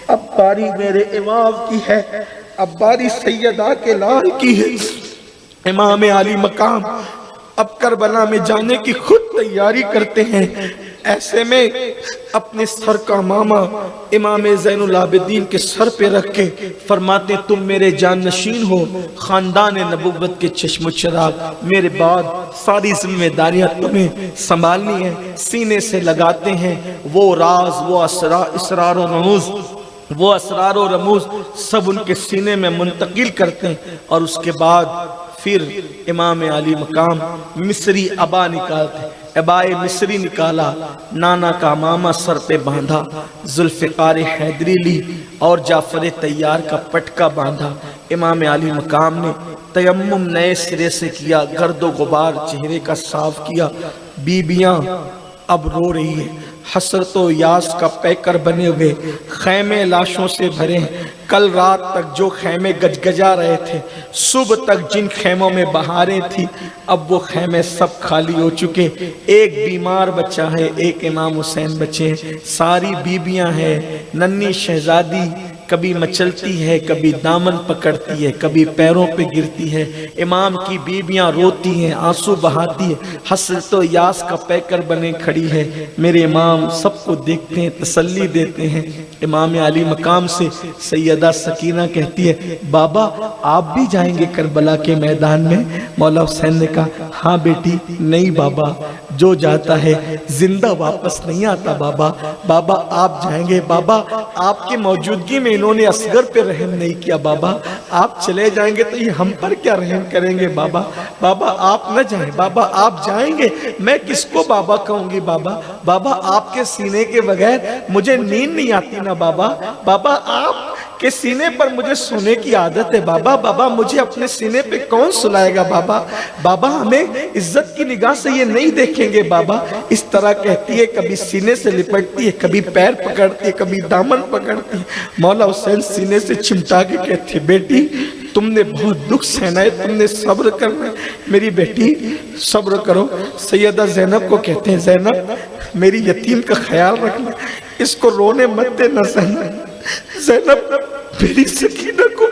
اب باری میرے امام کی ہے، اب باری سیدہ کے لال کی ہے۔ امام علی مقام اب کربلا میں جانے کی خود تیاری کرتے ہیں۔ ایسے میں اپنے سر کا ماما امام زین العابدین کے سر پہ رکھ کے فرماتے تم میرے جانشین ہو، خاندان نبوت کے چشم و چراغ، میرے بعد ساری ذمہ داریاں تمہیں سنبھالنی ہے۔ سینے سے لگاتے ہیں وہ راز، وہ اسرار و رموز سب ان کے سینے میں منتقل کرتے ہیں، اور اس کے بعد پھر امام علی مقام مصری عبا نکالتے، عبائے مصری نکالا، نانا کا ماما سر پہ باندھا، ذوالفقار حیدری لی اور جعفر طیار کا پٹکا باندھا۔ امام علی مقام نے تیمم نئے سرے سے کیا، گرد و غبار چہرے کا صاف کیا۔ بیبیاں اب رو رہی ہیں، حسرت و یاس کا پیکر بنے ہوئے، خیمے لاشوں سے بھرے ہیں۔ کل رات تک جو خیمے گجگجا رہے تھے، صبح تک جن خیموں میں بہاریں تھی، اب وہ خیمے سب خالی ہو چکے۔ ایک بیمار بچہ ہے، ایک امام حسین بچے ہیں، ساری بیبیاں ہیں۔ ننھی شہزادی کبھی مچلتی ہے، کبھی دامن پکڑتی ہے، کبھی پیروں پہ گرتی ہے۔ امام کی بیبیاں روتی ہیں، آنسو بہاتی ہیں، حسرت و یاس کا پیکر بنے کھڑی ہے۔ میرے امام سب کو دیکھتے ہیں، تسلی دیتے ہیں۔ امام علی مقام سے سیدہ سکینہ کہتی ہے بابا آپ بھی جائیں گے کربلا کے میدان میں؟ مولا حسین نے کہا ہاں بیٹی، نہیں بابا، جو جاتا ہے زندہ واپس نہیں آتا بابا، بابا آپ جائیں گے، بابا آپ کی موجودگی میں انہوں نے اصغر پہ رحم نہیں کیا، بابا آپ چلے جائیں گے تو یہ ہم پر کیا رحم کریں گے بابا، بابا آپ نہ جائیں، بابا آپ جائیں گے میں کس کو بابا کہوں گی بابا، بابا آپ کے سینے کے بغیر مجھے نیند نہیں آتی نا بابا، بابا آپ کہ سینے پر مجھے سونے کی عادت ہے بابا، بابا مجھے اپنے سینے پہ کون سلائے گا بابا، بابا ہمیں عزت کی نگاہ سے یہ نہیں دیکھیں گے بابا۔ اس طرح کہتی ہے، کبھی سینے سے لپٹتی ہے، کبھی پیر پکڑتی ہے، کبھی دامن پکڑتی ہے۔ مولا حسین سینے سے چمٹا کے کہتے بیٹی تم نے بہت دکھ سہنا ہے، تم نے صبر کرنا ہے، میری بیٹی صبر کرو۔ سیدہ زینب کو کہتے ہیں زینب میری یتیم کا خیال رکھنا، اس کو رونے مت دینا زینب، میری سکینہ کو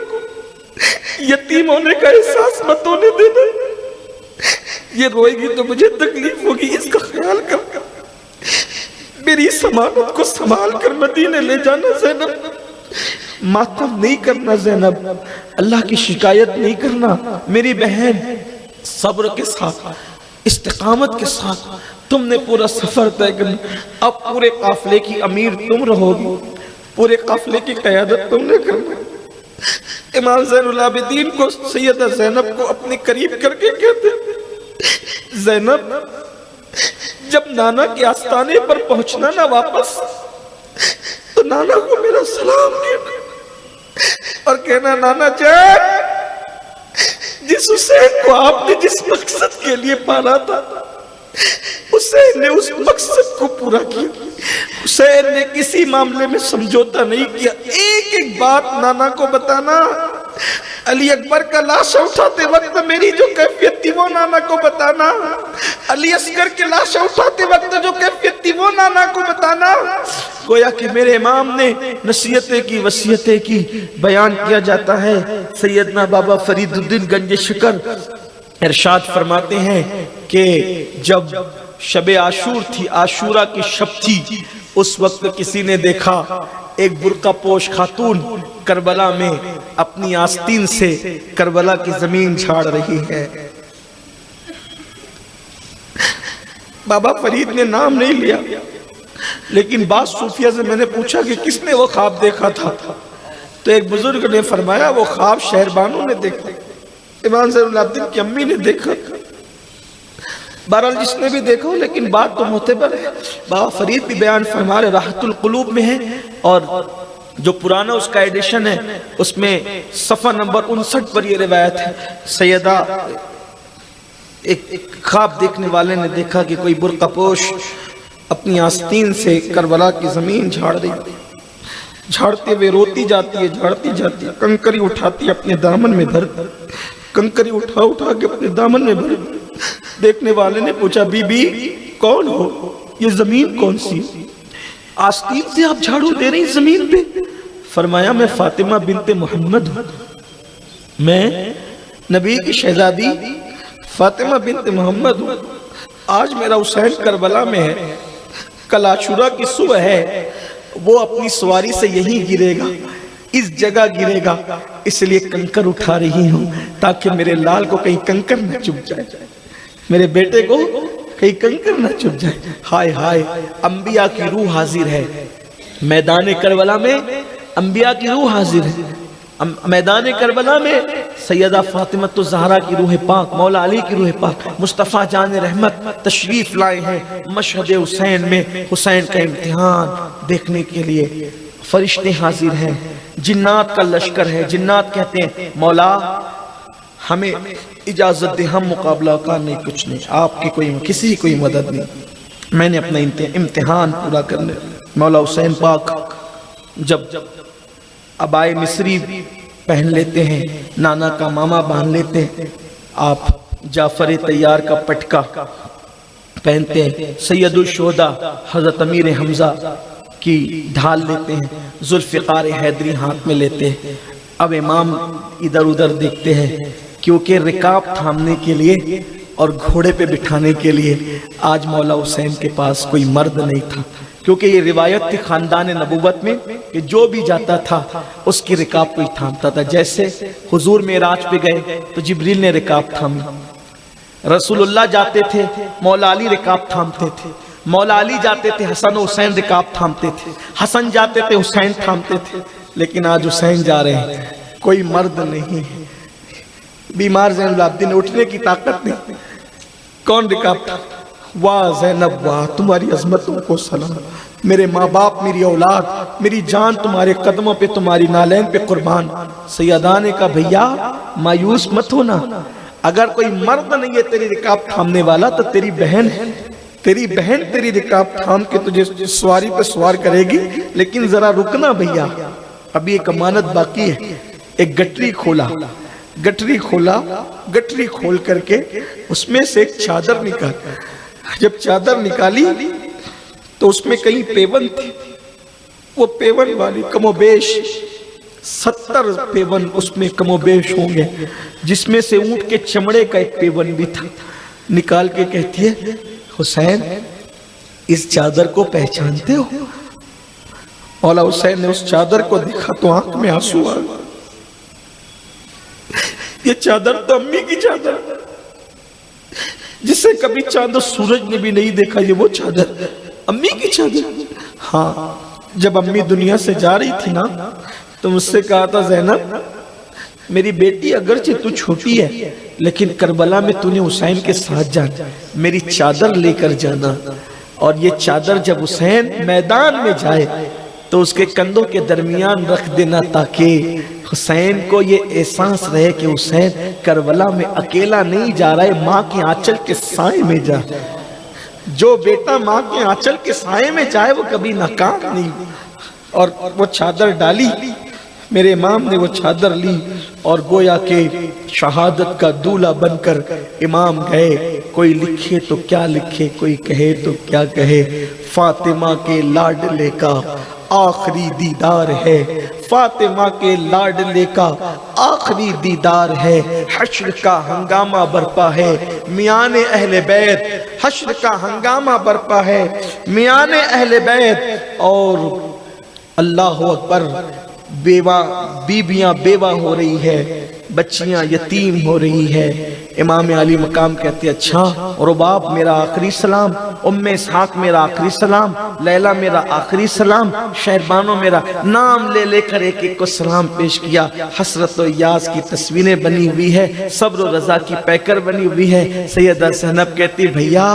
یتیم ہونے کا احساس مت ہونے دینا، یہ روئے گی تو مجھے تکلیف ہوگی، اس کا خیال کر، میری سمانت کو سنبھال کر مدینے لے جانا زینب، ماتم نہیں کرنا زینب، اللہ کی شکایت نہیں کرنا میری بہن، صبر کے ساتھ استقامت کے ساتھ تم نے پورا سفر طے کرنا۔ اب پورے قافلے کی امیر تم رہو گی، پورے قافلے کی قیادت تم نے کرنا۔ امام زین العابدین کو سیدہ زینب کو اپنے قریب کر کے کہتے زینب جب نانا کے آستانے پر پہنچنا نا واپس تو نانا کو میرا سلام کہنا اور کہنا نانا جان جس حسین کو آپ نے جس مقصد کے لیے پالا تھا حسین نے اس مقصد کو پورا کیا، حسین نے کسی معاملے میں سمجھوتا نہیں کیا۔ ایک ایک بات نانا کو بتانا، علی اکبر کا لاش اٹھاتے وقت میری جو کیفیت تھی وہ نانا کو بتانا، علی اصغر کے لاش اٹھاتے وقت جو کیفیت تھی وہ نانا کو بتانا۔ گویا کہ میرے امام نے نصیحتیں کی، وصیتیں کی، بیان کیا جاتا ہے۔ سیدنا بابا فرید الدین گنج شکر ارشاد فرماتے ہیں کہ جب شب عاشور تھی، عاشورہ کی شب تھی، اس وقت کسی نے دیکھا ایک برقع پوش خاتون کربلا میں اپنی آستین سے کربلا کی زمین جھاڑ رہی ہے۔ بابا فرید نے نام نہیں لیا، لیکن بعض صوفیہ سے میں نے پوچھا کہ کس نے وہ خواب دیکھا تھا، تو ایک بزرگ نے فرمایا وہ خواب شہربانو نے دیکھا، امام زین العابدین کی امی نے دیکھا، بہرحال جس نے بھی دیکھا، لیکن بات تو معتبر ہے۔ بابا فرید بھی بیان فرما رہے، راحت القلوب میں ہے، اور جو پرانا اس کا ایڈیشن ہے اس میں صفحہ نمبر 59 پر یہ روایت ہے۔ سیدہ ایک خواب دیکھنے والے نے دیکھا کہ کوئی برقع پوش اپنی آستین سے کربلا کی زمین جھاڑ رہی، جھاڑتے ہوئے روتی جاتی ہے، جھاڑتی جاتی ہے، کنکری اٹھاتی ہے اپنے دامن میں دھر، کنکری اٹھا کے اپنے دامن میں بھر۔ دیکھنے والے نے پوچھا بی بی کون ہو، یہ زمین کون سی؟ آستین سے آپ جھاڑو دے رہی زمین پہ؟ فرمایا میں فاطمہ بنت محمد ہوں، میں نبی کی شہزادی فاطمہ بنت محمد ہوں، آج میرا حسین کربلا میں ہے، کل عاشورہ کی صبح ہے، وہ اپنی سواری سے یہیں گرے گا، اس جگہ گرے گا، اس لیے کنکر اٹھا رہی ہوں تاکہ میرے لال کو کہیں کنکر نہ چپ جائے، میرے بیٹے کو کہیں کنکر نہ چپ جائے۔ ہائے ہائے، انبیاء کی روح حاضر ہے میدان کربلا میں، انبیاء کی روح حاضر ہے میدان کربلا میں، سیدہ فاطمہ الزہرا کی روح پاک، مولا علی کی روح پاک، مصطفیٰ جان رحمت تشریف لائے ہیں مشہد حسین میں، حسین کا امتحان دیکھنے کے لیے فرشتے حاضر ہیں، جنات کا لشکر ہے، جنات کہتے ہیں مولا ہمیں اجازت دے، ہم مقابلہ کا نہیں، کچھ نہیں، آپ کی کوئی کسی کوئی مدد نہیں، میں نے اپنا امتحان پورا کرنے۔ مولا حسین پاک جب عبائے مصری پہن لیتے ہیں، نانا کا ماما باندھ لیتے ہیں، آپ جعفر طیار کا پٹکا پہنتے ہیں، سید الشہداء حضرت امیر حمزہ کی ڈھال لیتے ہیں، ذوالفقار حیدری ہاتھ میں لیتے ہیں۔ اب امام ادھر ادھر دیکھتے ہیں، کیونکہ رکاب تھامنے کے لیے اور گھوڑے پہ بٹھانے کے لیے آج مولا حسین کے پاس کوئی مرد نہیں تھا، کیونکہ یہ روایت تھی خاندان نبوت میں کہ جو بھی جاتا تھا اس کی رکاب کوئی تھامتا تھا۔ جیسے حضور معراج پہ گئے تو جبریل نے رکاب تھامی، رسول اللہ جاتے تھے مولا علی رکاب تھامتے تھے، مولا علی جاتے تھے حسن و حسین رکاب تھامتے تھے، حسن جاتے تھے حسین تھامتے تھے، لیکن آج حسین جا رہے ہیں، کوئی مرد نہیں ہے، بیمار زین العابدین اٹھنے کی طاقت نہیں، کون رکاب تھا؟ واہ زینب واہ، تمہاری عظمتوں کو سلام، میرے ماں باپ، میری اولاد، میری جان تمہارے قدموں پہ، تمہاری نالین پہ قربان۔ سیدہ نے کہا بھیا مایوس مت ہونا، اگر کوئی مرد نہیں ہے تیری رکاب تھامنے والا تو تیری بہن تیری رکاب تھام کے تجھے سواری پہ سوار کرے گی، لیکن ذرا رکنا بھیا، ابھی ایک امانت باقی ہے۔ ایک گٹری کھول کر کے اس میں سے ایک چادر نکال، جب چادر نکالی تو اس میں کئی پیون تھے، وہ پیون والی کم و بیش 70 پیون اس میں کم و بیش ہوں گے، جس میں سے اونٹ کے چمڑے کا ایک پیون بھی تھا، نکال کے کہتی ہے حسین اس چادر کو پہچانتے ہو؟ مولا حسین نے اس چادر کو دیکھا تو آنکھ میں آنسو آ گئے، یہ چادر تو امی کی چادر، جسے کبھی چاند و سورج نے بھی نہیں دیکھا، یہ وہ چادر امی کی چادر۔ ہاں جب امی دنیا سے جا رہی تھی نا تو مجھ سے کہا تھا زینب میری بیٹی اگرچہ تو چھوٹی ہے لیکن کربلا میں تو نے حسین کے ساتھ جانا، میری چادر لے کر جانا، اور یہ چادر جب حسین میدان میں جائے تو اس کے کندھوں کے درمیان رکھ دینا، تاکہ حسین کو یہ احساس رہے کہ حسین کربلا میں اکیلا نہیں جا رہا ہے، ماں کے آنچل کے سائے میں جا۔ جو بیٹا ماں کے آنچل کے سائے میں جائے وہ کبھی ناکام نہیں۔ اور وہ چادر ڈالی، میرے امام نے وہ چادر لی اور گویا کہ شہادت کا دولہ بن کر امام گئے۔ کوئی لکھے تو کیا لکھے، کوئی کہے تو کیا کہے، فاطمہ کے لاڈلے کا آخری دیدار ہے، فاطمہ کے لاڈلے کا آخری دیدار ہے، حشر کا ہنگامہ برپا ہے میان اہل بیت، حشر کا ہنگامہ برپا ہے میان اہل بیت، اور اللہ اکبر، بیویاں بیوہ ہو رہی ہے، بچیاں یتیم ہو رہی ہے۔ امام علی مقام کہتے ہیں اچھا رباب میرا آخری سلام، ام اسحاق میرا آخری سلام، لیلہ میرا آخری سلام، شہربانو میرا، نام لے لے کر ایک ایک کو سلام پیش کیا۔ حسرت و یاس کی تصویریں بنی ہوئی ہے، صبر و رضا کی پیکر بنی ہوئی ہے۔ سیدہ زینب کہتی بھیا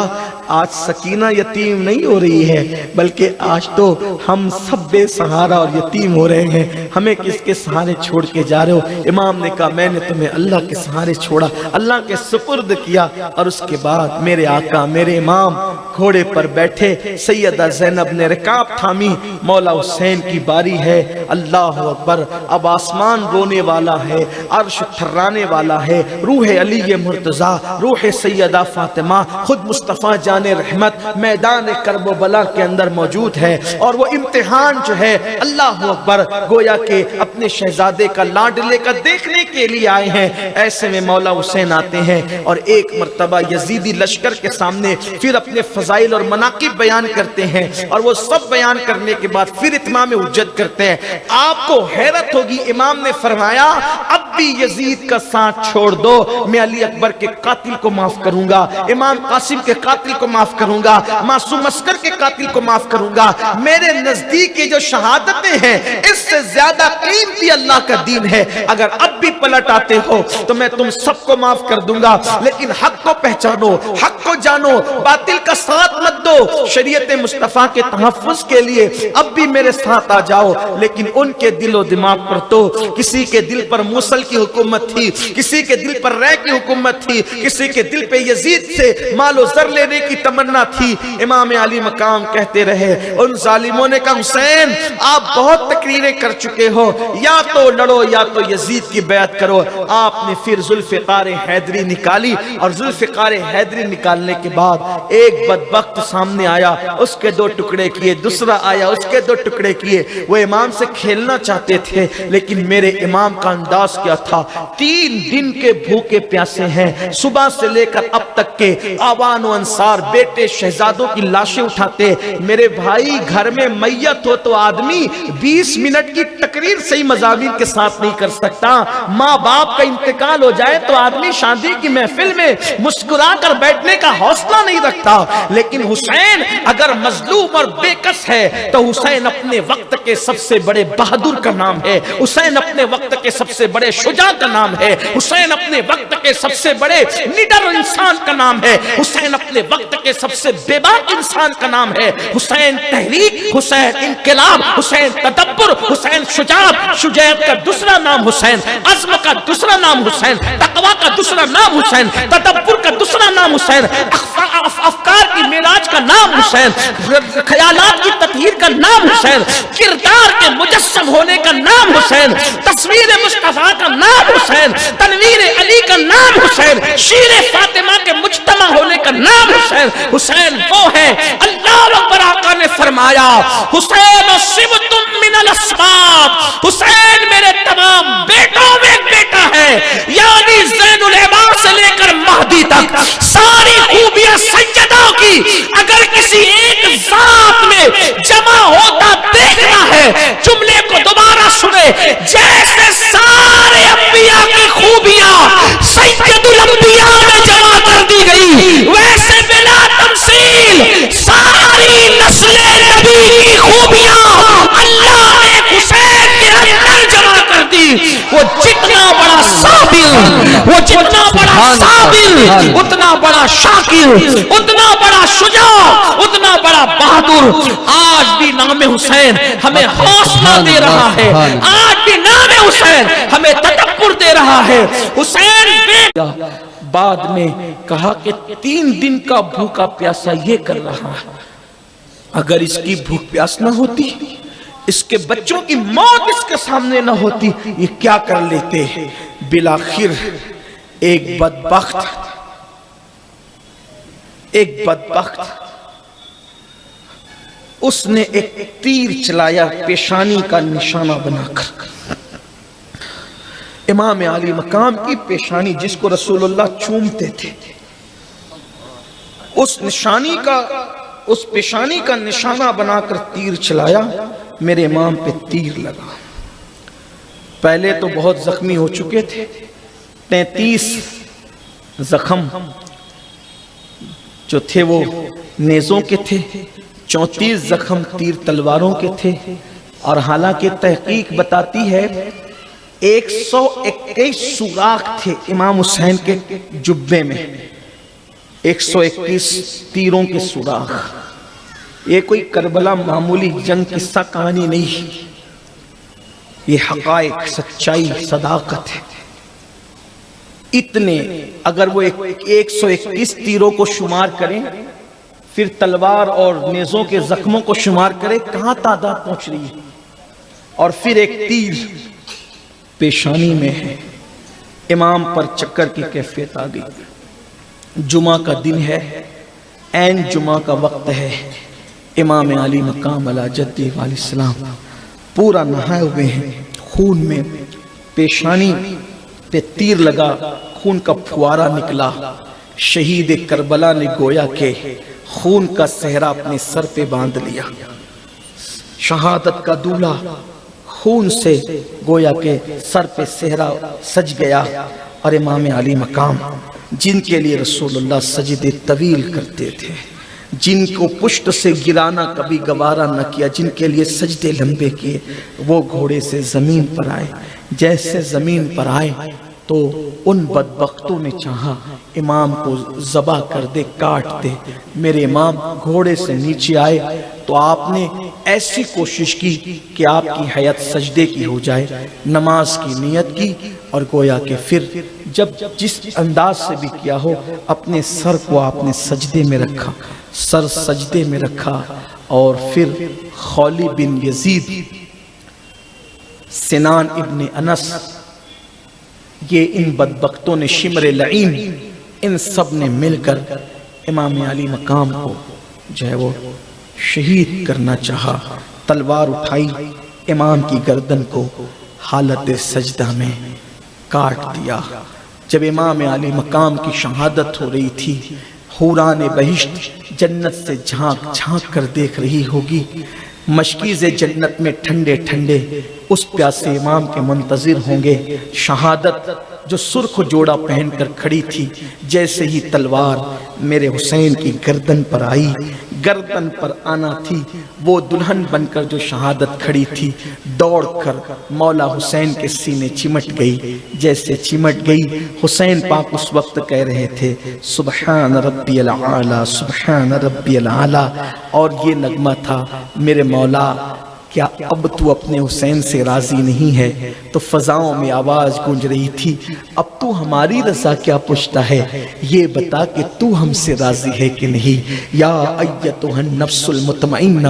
آج سکینہ یتیم نہیں ہو رہی ہے، بلکہ آج تو ہم سب بے سہارا اور یتیم ہو رہے ہیں، ہمیں کس کے سہارے چھوڑ کے جا رہے ہو؟ امام نے کہا میں نے تمہیں اللہ کے سہارے چھوڑا، اللہ کے سپرد کیا، اور اس کے بعد میرے آقا میرے امام گھوڑے پر بیٹھے، سیدہ زینب نے رکاب تھامی، مولا حسین کی باری ہے۔ اللہ اکبر، اب آسمان رونے والا ہے، عرش تھرانے والا ہے، روح علی مرتضیٰ، روح سیدہ فاطمہ، خود مصطفیٰ جان میدان رحمت میدان کرب و بلا کے اندر موجود ہے، اور وہ امتحان جو ہے اللہ اکبر گویا کہ اپنے شہزادے کا لاڈلے کا دیکھنے کے لیے آئے ہیں۔ ایسے میں مولا حسین آتے ہیں اور ایک مرتبہ یزیدی لشکر کے سامنے پھر اپنے فضائل اور مناقب بیان کرتے ہیں، اور وہ سب بیان کرنے کے بعد پھر اتمام حجت کرتے ہیں۔ آپ کو حیرت ہوگی، امام نے فرمایا اب بھی یزید کا ساتھ چھوڑ دو، میں علی اکبر کے قاتل کو معاف کروں گا، امام قاسم کے قاتل کو معاف کروں گا، معصوم عسکر کے قاتل کو معاف کروں گا۔ میرے نزدیک یہ جو شہادتیں ہیں اس سے زیادہ قیمتی اللہ کا دین ہے، اگر اب بھی پلٹ آتے ہو تو میں تم سب کو معاف کر دوں گا، لیکن حق کو پہچانو، حق کو جانو، باطل کا ساتھ مت دو، شریعت مصطفیٰ کے تحفظ کے لیے اب بھی میرے ساتھ آ جاؤ۔ لیکن ان کے دل و دماغ پر تو کسی کے دل پر موصل کی حکومت تھی، کسی کے دل پر رے کی حکومت تھی، کسی کے دل پہ یزید سے مال و زر لینے کی تمنا تھی۔ امام علی مقام کہتے رہے ان ظالموں نے کہا حسین آپ بہت تقریریں کر چکے ہو، یا تو لڑو یا تو یزید کی بیعت کرو۔ آپ نے پھر ذوالفقار حیدری نکالی، اور ذوالفقار حیدری نکالنے کے بعد ایک بدبخت سامنے آیا، اس کے دو ٹکڑے کیے، دوسرا آیا اس کے دو ٹکڑے کیے۔ وہ امام سے کھیلنا چاہتے تھے، لیکن میرے امام کا انداز کیا تھا، 3 دن کے بھوکے پیاسے ہیں، صبح سے لے کر اب تک کے آوان و انصار بیٹے شہزادوں کی لاشیں اٹھاتے۔ میرے بھائی گھر میں میت ہو تو آدمی 20 منٹ کی تقریر صحیح مضامین کے ساتھ نہیں کر سکتا، ماں باپ کا انتقال ہو جائے تو آدمی شادی کی محفل میں مسکرا کر بیٹھنے کا حوصلہ نہیں رکھتا، لیکن حسین اگر مظلوم اور بے کس ہے تو حسین اپنے وقت کے سب سے بڑے بہادر کا نام ہے، حسین اپنے وقت کے سب سے بڑے شجاع کا نام ہے، حسین اپنے وقت کے سب سے بڑے نڈر انسان کا نام ہے، حسین اپنے وقت کے سب سے بے باک انسان کا نام ہے۔ حسین تحریک، حسین انقلاب، حسین تدبر، حسین شجاعت، شجاعت کا دوسرا نام حسین، عزم کا دوسرا نام حسین، تقوی کا دوسرا نام حسین، تدبر کا دوسرا نام حسین، افکار کی معراج کا نام حسین، خیالات کی تطہیر کا نام حسین، کردار کے مجسم ہونے کا نام حسین، تصویر مصطفیٰ کا نام حسین، تنویر علی کا نام حسین، شیر فاطمہ کے مجتمع ہونے کا نام حسین۔ حسین وہ ہے، اللہ اکبر آقا نے فرمایا حسین صبت من الاسباط، حسین میرے تمام بیٹوں میں ایک بیٹا ہے، یعنی زین العباد سے لے کر مہدی تک ساری خوبیاں سیدہ کی اگر کسی ایک ذات میں جمع ہوتا دیکھنا ہے، جملے کو دوبارہ سنے، جیسے سارے انبیاء کی خوبیاں سید الانبیاء میں جمع کر دی گئی، ویسے بلا تمثیل ساری نسل نبی کی خوبیاں اللہ نے حسین کے اندر جمع کر دی۔ وہ جتنا بڑا صابر، وہ جتنا بڑا صابر، اتنا بڑا شاکر، اتنا بڑا شجاع، اتنا بڑا بہادر۔ آج بھی نام حسین ہمیں حوصلہ دے رہا ہے، آج بھی نام حسین ہمیں تدبر دے رہا ہے۔ حسین بعد میں کہا کہ 3 دن کا بھوکا پیاسا یہ کر رہا ہے، اگر اس کی بھوک پیاس نہ ہوتی، اس کے بچوں کی موت اس کے سامنے نہ ہوتی، یہ کیا کر لیتے۔ بالآخر ایک بدبخت اس نے ایک تیر چلایا پیشانی کا نشانہ بنا کر، امام علی مقام کی پیشانی جس کو رسول اللہ چومتے تھے، اس پیشانی کا نشانہ بنا کر تیر چلایا، میرے امام پہ تیر لگا۔ پہلے تو بہت زخمی ہو چکے تھے، 33 زخم جو تھے وہ نیزوں کے تھے، 34 زخم تیر تلواروں کے تھے، اور حالانکہ تحقیق بتاتی ہے 121 سوراخ تھے امام حسین کے جبے میں، 121 تیروں کے سوراخ۔ یہ کوئی کربلا معمولی جنگ قصہ کہانی نہیں، یہ حقائق، سچائی، صداقت ہے۔ اتنے اگر وہ 121 تیروں کو شمار کریں، پھر تلوار اور نیزوں کے زخموں کو شمار کریں، کہاں تعداد پہنچ رہی ہے۔ اور پھر ایک تیر پیشانی میں ہے، امام پر چکر کی کیفیت آ گئی۔ جمعہ کا دن ہے، عین جمعہ کا وقت ہے، امام علی مقام علی جدہ علیہ السلام پورا نہائے ہوئے ہیں، خون میں پیشانی پہ تیر لگا، خون کا پھوارا نکلا۔ شہید کربلا نے گویا کہ خون کا صحرا اپنے سر پہ باندھ لیا، شہادت کا دولہ خون سے گویا کہ سر پہ صحرا سج گیا۔ اور امام علی مقام جن کے لیے رسول اللہ سجدے طویل کرتے تھے، جن کو پشت سے گرانا کبھی گوارا نہ کیا، جن کے لیے سجدے لمبے کیے، وہ گھوڑے سے زمین پر آئے۔ جیسے زمین پر آئے تو ان بدبختوں نے چاہا امام کو ذبح کر دے، کاٹ دے۔ میرے امام گھوڑے سے نیچے آئے تو آپ نے ایسی کوشش کی کہ آپ کی حیات سجدے کی ہو جائے، نماز کی نیت کی، اور گویا کہ پھر جب جس انداز سے بھی کیا ہو اپنے سر کو آپ نے سجدے میں رکھا، سر سجدے میں رکھا، اور پھر خولی بن یزید، سنان ابن انس، یہ ان بدبختوں نے، شمر لعین، ان سب نے مل کر امام علی مقام کو جو ہے وہ شہید کرنا چاہا۔ تلوار اٹھائی، امام کی گردن کو حالت سجدہ میں کاٹ دیا۔ جب امام علی مقام کی شہادت ہو رہی تھی، حوران بہشت جنت سے جھانک جھانک کر دیکھ رہی ہوگی، مشکیز جنت میں ٹھنڈے ٹھنڈے اس پیاسے امام کے منتظر ہوں گے۔ شہادت جو سرخ جوڑا پہن کر کھڑی تھی، جیسے ہی تلوار میرے حسین کی گردن پر آئی، گردن پر آنا تھی، وہ دلہن بن کر جو شہادت کھڑی تھی، دوڑ کر مولا حسین کے سینے چمٹ گئی۔ جیسے چمٹ گئی، حسین پاک اس وقت کہہ رہے تھے سبحان ربی العالی، سبحان ربی العالی، اور یہ نغمہ تھا میرے مولا کیا اب تو اپنے حسین سے راضی نہیں ہے؟ تو فضاؤں میں آواز گونج رہی تھی، اب تو ہماری رضا کیا پوچھتا ہے، یہ بتا کہ تو ہم سے راضی ہے کہ نہیں۔ یا ایتھا النفس المطمئنہ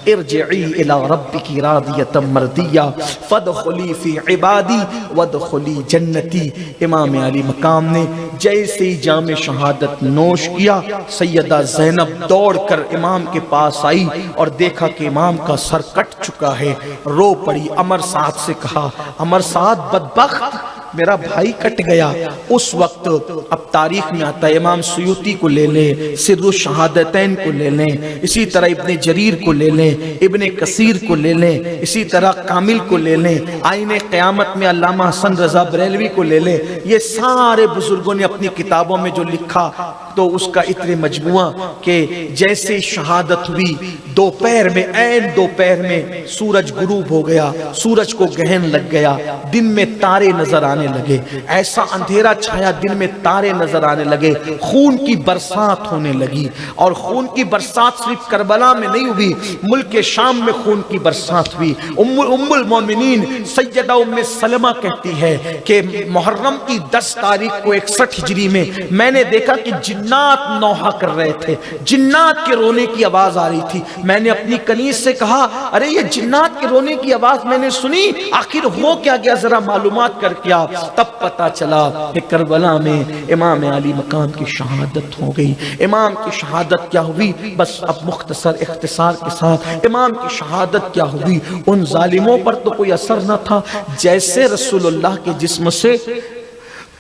ارجعی الی ربک راضیۃ مرضیہ فادخلی فی عبادی وادخلی جنتی۔ امام علی مقام نے جیسے ہی جام شہادت نوش کیا، سیدہ زینب دوڑ کر امام کے پاس آئی اور دیکھا کہ امام کا سر کٹ چکا ہے، رو پڑی۔ عمر سعد سے کہا، عمر سعد بدبخت، میرا بھائی کٹ گیا۔ اس وقت اب تاریخ میں آتا ہے، امام سیوطی کو لے لیں، سر الشہادتین کو لے لیں، اسی طرح ابن جریر کو لے لیں، ابن کثیر کو لے لیں، اسی طرح کامل کو لے لیں، آئین قیامت میں علامہ حسن رضا بریلوی کو لے لیں۔ یہ سارے بزرگوں نے اپنی کتابوں میں جو لکھا تو اس کا اتنے مجموعہ کہ جیسے شہادت ہوئی، دوپہر میں، عین دوپہر میں سورج غروب ہو گیا، سورج کو گہن لگ گیا، دن میں تارے نظر آنے لگے، ایسا اندھیرا چھایا، دن میں تارے نظر آنے لگے، خون کی برسات ہونے لگی۔ اور خون کی برسات صرف کربلا میں نہیں ہوئی، ملک شام میں خون کی برسات ہوئی۔ ام المومنین سیدہ ام سلمہ کہتی ہے کہ محرم کی 10 تاریخ کو 61 ہجری میں نے دیکھا کہ جنات نوحہ کر رہے تھے، جنات کے رونے کی آواز آ رہی تھی۔ میں نے اپنی کنیز سے کہا، ارے یہ جنات کے رونے کی آواز میں نے سنی، آخر ہو کیا گیا، ذرا معلومات کر کیا۔ تب پتا چلا کہ کربلا میں امام علی مقام کی شہادت ہو گئی۔ امام کی شہادت کیا ہوئی، بس اب مختصر اختصار کے ساتھ امام کی شہادت کیا ہوئی۔ ان ظالموں پر تو کوئی اثر نہ تھا، جیسے رسول اللہ کے جسم سے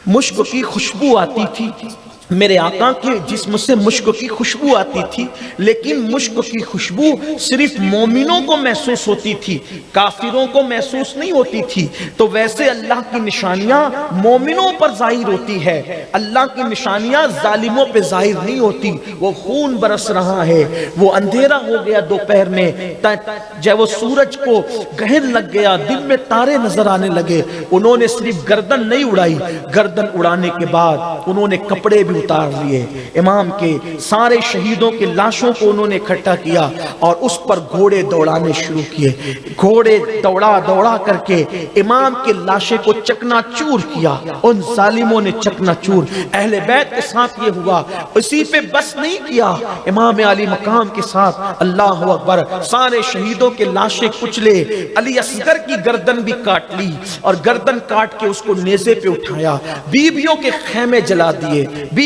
مشک کی خوشبو آتی تھی، میرے آقا کے جسم سے مشک کی خوشبو آتی تھی، لیکن مشک کی خوشبو صرف مومنوں کو محسوس ہوتی تھی، کافروں کو محسوس نہیں ہوتی تھی۔ تو ویسے اللہ کی نشانیاں مومنوں پر ظاہر ہوتی ہے، اللہ کی نشانیاں ظالموں پہ ظاہر نہیں ہوتی۔ وہ خون برس رہا ہے، وہ اندھیرا ہو گیا دوپہر میں، جب وہ سورج کو گہن لگ گیا، دن میں تارے نظر آنے لگے۔ انہوں نے صرف گردن نہیں اڑائی، گردن اڑانے کے بعد انہوں نے کپڑے بھی اتار لیے، امام کے سارے شہیدوں کے لاشوں کو انہوں نے اکٹھا کیا اور اس پر گھوڑے دوڑانے شروع کیے۔ گھوڑے دوڑا دوڑا کر کے امام کے لاشے کو چکنا چور کیا، ان ظالموں نے چکنا چور۔ اہل بیت کے ساتھ یہ ہوا، اسی پہ بس نہیں کیا، امام علی مقام کے ساتھ اللہ اکبر سارے شہیدوں کے لاشیں کچلے، علی اصغر کی گردن بھی کاٹ لی اور گردن کاٹ کے اس کو نیزے پہ اٹھایا، بیویوں کے خیمے جلا دیے،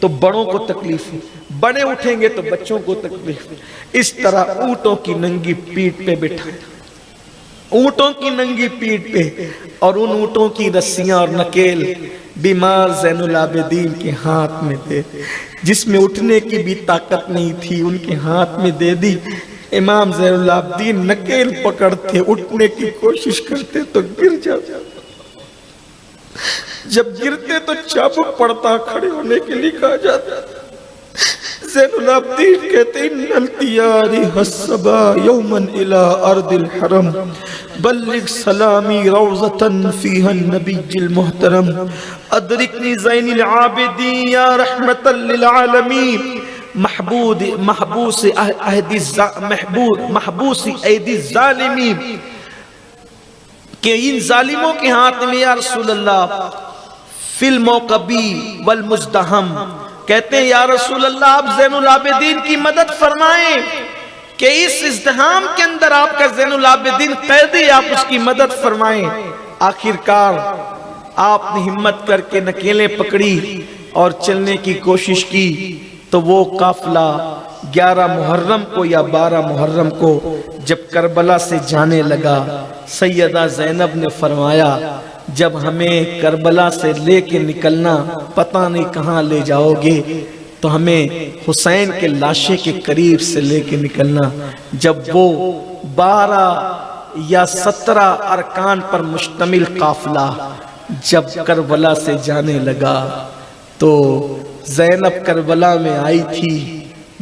تو بڑوں کو تکلیف ہے، بڑے اٹھیں گے تو بچوں کو تکلیف ہے۔ اس طرح اونٹوں کی ننگی پیٹھ پہ بٹھا، اونٹوں کی ننگی پیٹھ پہ، اور ان اونٹوں کی رسیاں اور نکیل بیمار زین العابدین کے ہاتھ میں دے، جس میں اٹھنے کی بھی طاقت نہیں تھی ان کے ہاتھ میں دے دی۔ امام زین العابدین نکیل پکڑتے، اٹھنے کی کوشش کرتے تو گر جاتے، جب گرتے تو چابک پڑتا، کھڑے ہونے کے لیے کہا جاتا۔ زین العابدین کہتے ان التیاری حسبا یومن الى ارض الحرم بلغ سلامی روضتن فیہا النبی المحترم ادرکنی زین العابدین یا رحمت للعالمین محبوس ایدی الظالمین، کہ ان ظالموں کے ہاتھ میں یا رسول اللہ فی الموقبی والمزدہم، کہتے ہیں یا رسول اللہ آپ زین العابدین کی مدد فرمائیں کہ اس ازدحام کے اندر آپ کا زین العابدین قیدی، آپ اس کی مدد فرمائیں۔ آخرکار آپ نے ہمت کر کے نکیلیں پکڑی اور چلنے کی کوشش کی تو وہ قافلہ 11 محرم کو یا 12 محرم کو جب کربلا سے جانے لگا، سیدہ زینب نے فرمایا جب ہمیں کربلا سے لے کے نکلنا پتہ نہیں کہاں لے جاؤ گے تو ہمیں حسین کے لاشے کے قریب سے لے کے نکلنا۔ جب وہ 12 یا 17 ارکان پر مشتمل قافلہ جب کربلا سے جانے لگا تو زینب کربلا میں آئی تھی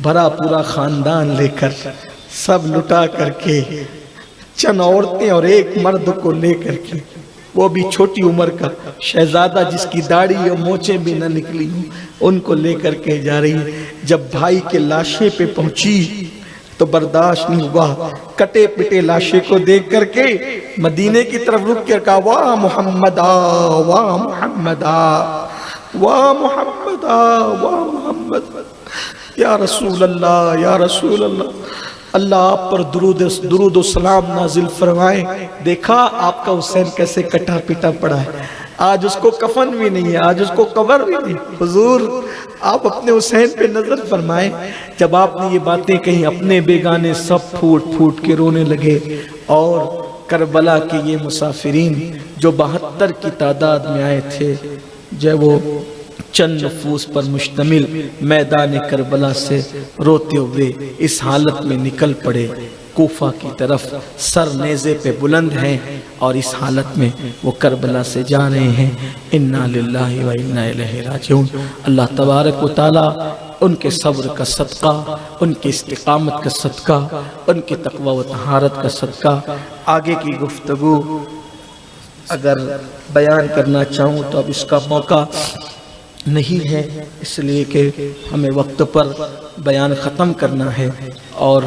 بھرا پورا خاندان لے کر، سب لٹا کر کے، چند عورتیں اور ایک مرد کو لے کر کے، وہ بھی چھوٹی عمر کا شہزادہ جس کی داڑھی اور مونچھیں بھی نہ نکلی ہوں، ان کو لے کر کے جا رہی۔ جب بھائی کے لاشے پہ پہنچی تو برداشت نہیں ہوا، کٹے پٹے لاشے کو دیکھ کر کے مدینے کی طرف رک کر کہا واہ محمد واہ محمد واہ محمد واہ محمد، یا رسول اللہ یا رسول اللہ، اللہ آپ پر درود و سلام نازل فرمائے۔ دیکھا آپ کا حسین کیسے کٹا پٹا پڑا ہے، آج اس کو کفن بھی نہیں ہے، آج اس کو قبر بھی نہیں۔ حضور آپ اپنے حسین پہ نظر فرمائیں۔ جب آپ نے یہ باتیں کہیں اپنے بیگانے سب پھوٹ پھوٹ کے رونے لگے، اور کربلا کے یہ مسافرین جو 72 کی تعداد میں آئے تھے، جب وہ چند نفوس پر مشتمل میدان کربلا سے روتے ہوئے اس حالت میں نکل پڑے کوفہ کی طرف، سر نیزے پہ بلند ہیں اور اس حالت میں وہ کربلا سے جا رہے ہیں۔ انا للہ و انا الیہ راجعون۔ اللہ تبارک و تعالی ان کے صبر کا صدقہ، ان کی استقامت کا صدقہ، ان کی تقوی و طہارت کا صدقہ، آگے کی گفتگو اگر بیان کرنا چاہوں تو اب اس کا موقع نہیں ہے، اس لیے کہ ہمیں وقت پر بیان ختم کرنا ہے، اور